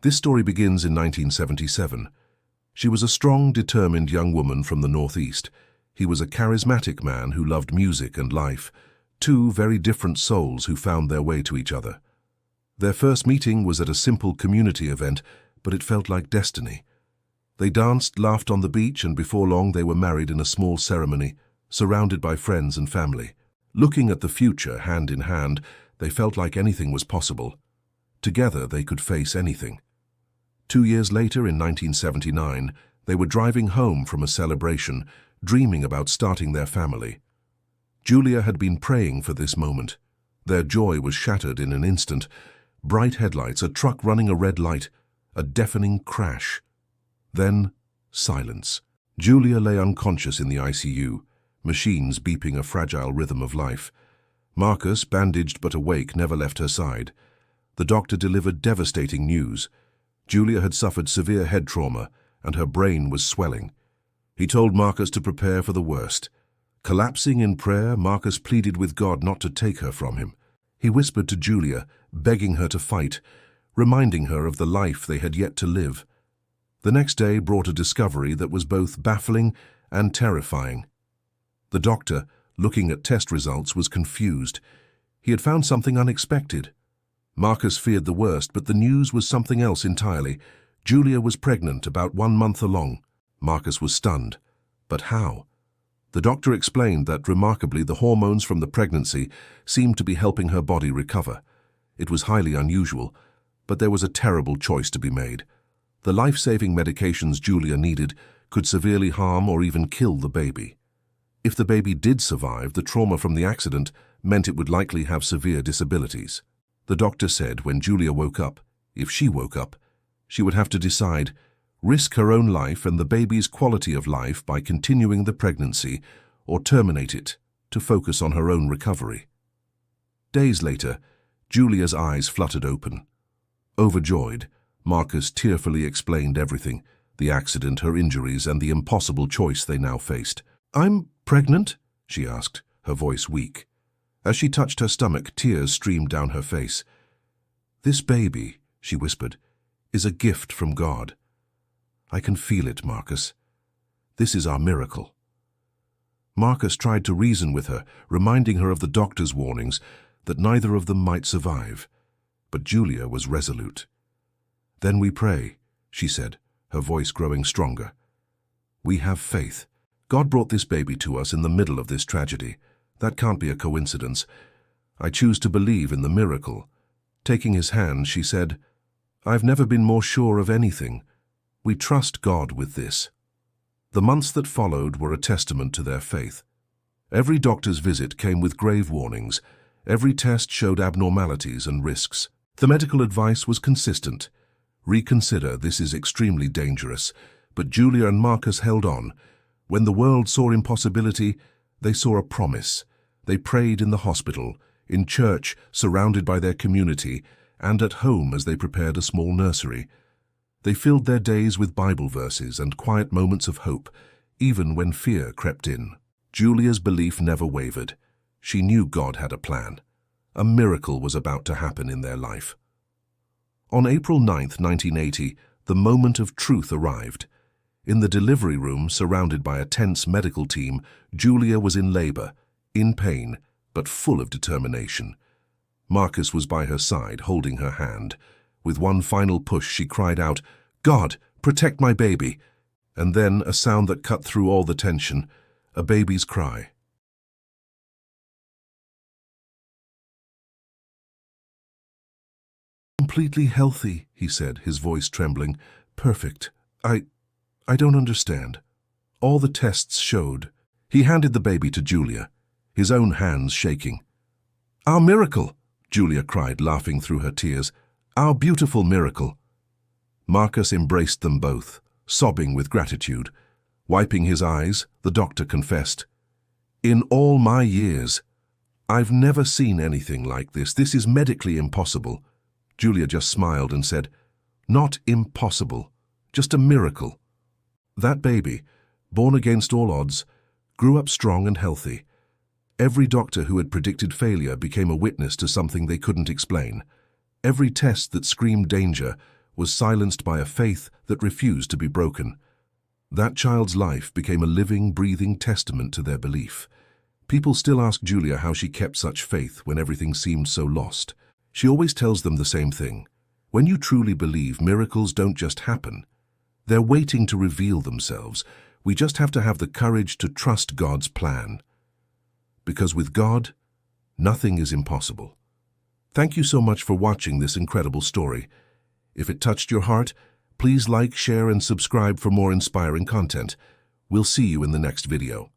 This story begins in 1977. She was a strong, determined young woman from the Northeast. He was a charismatic man who loved music and life, two very different souls who found their way to each other. Their first meeting was at a simple community event, but it felt like destiny. They danced, laughed on the beach, and before long they were married in a small ceremony, surrounded by friends and family. Looking at the future hand in hand, they felt like anything was possible. Together they could face anything. 2 years later, in 1979, they were driving home from a celebration, dreaming about starting their family. Julia had been praying for this moment. Their joy was shattered in an instant. Bright headlights, a truck running a red light, a deafening crash. Then, silence. Julia lay unconscious in the ICU, machines beeping a fragile rhythm of life. Marcus, bandaged but awake, never left her side. The doctor delivered devastating news. Julia had suffered severe head trauma, and her brain was swelling. He told Marcus to prepare for the worst. Collapsing in prayer, Marcus pleaded with God not to take her from him. He whispered to Julia, begging her to fight, reminding her of the life they had yet to live. The next day brought a discovery that was both baffling and terrifying. The doctor, looking at test results, was confused. He had found something unexpected. Marcus feared the worst, but the news was something else entirely. Julia was pregnant, about 1 month along. Marcus was stunned. But how? The doctor explained that, remarkably, the hormones from the pregnancy seemed to be helping her body recover. It was highly unusual, but there was a terrible choice to be made. The life-saving medications Julia needed could severely harm or even kill the baby. If the baby did survive, the trauma from the accident meant it would likely have severe disabilities. The doctor said when Julia woke up, if she woke up, she would have to decide, risk her own life and the baby's quality of life by continuing the pregnancy, or terminate it to focus on her own recovery. Days later, Julia's eyes fluttered open. Overjoyed, Marcus tearfully explained everything, the accident, her injuries, and the impossible choice they now faced. "I'm pregnant?" she asked, her voice weak. As she touched her stomach, tears streamed down her face. "This baby," she whispered, "is a gift from God. I can feel it, Marcus. This is our miracle." Marcus tried to reason with her, reminding her of the doctor's warnings that neither of them might survive. But Julia was resolute. "Then we pray," she said, her voice growing stronger. "We have faith. God brought this baby to us in the middle of this tragedy. That can't be a coincidence. I choose to believe in the miracle." Taking his hand, she said, "I've never been more sure of anything. We trust God with this." The months that followed were a testament to their faith. Every doctor's visit came with grave warnings. Every test showed abnormalities and risks. The medical advice was consistent. "Reconsider, this is extremely dangerous." But Julia and Marcus held on. When the world saw impossibility, they saw a promise. They prayed in the hospital, in church, surrounded by their community, and at home as they prepared a small nursery. They filled their days with Bible verses and quiet moments of hope, even when fear crept in. Julia's belief never wavered. She knew God had a plan. A miracle was about to happen in their life. On April 9, 1980, the moment of truth arrived. In the delivery room, surrounded by a tense medical team, Julia was in labor, in pain, but full of determination. Marcus was by her side, holding her hand. With one final push, she cried out, "God, protect my baby!" And then a sound that cut through all the tension, a baby's cry. "Completely healthy," he said, his voice trembling. "Perfect. I don't understand." All the tests showed. He handed the baby to Julia, his own hands shaking. "Our miracle!" Julia cried, laughing through her tears. "Our beautiful miracle!" Marcus embraced them both, sobbing with gratitude. Wiping his eyes, the doctor confessed, "In all my years, I've never seen anything like this. This is medically impossible." Julia just smiled and said, "Not impossible, just a miracle." That baby, born against all odds, grew up strong and healthy. Every doctor who had predicted failure became a witness to something they couldn't explain. Every test that screamed danger was silenced by a faith that refused to be broken. That child's life became a living, breathing testament to their belief. People still ask Julia how she kept such faith when everything seemed so lost. She always tells them the same thing. When you truly believe, miracles don't just happen. They're waiting to reveal themselves. We just have to have the courage to trust God's plan. Because with God, nothing is impossible. Thank you so much for watching this incredible story. If it touched your heart, please like, share, and subscribe for more inspiring content. We'll see you in the next video.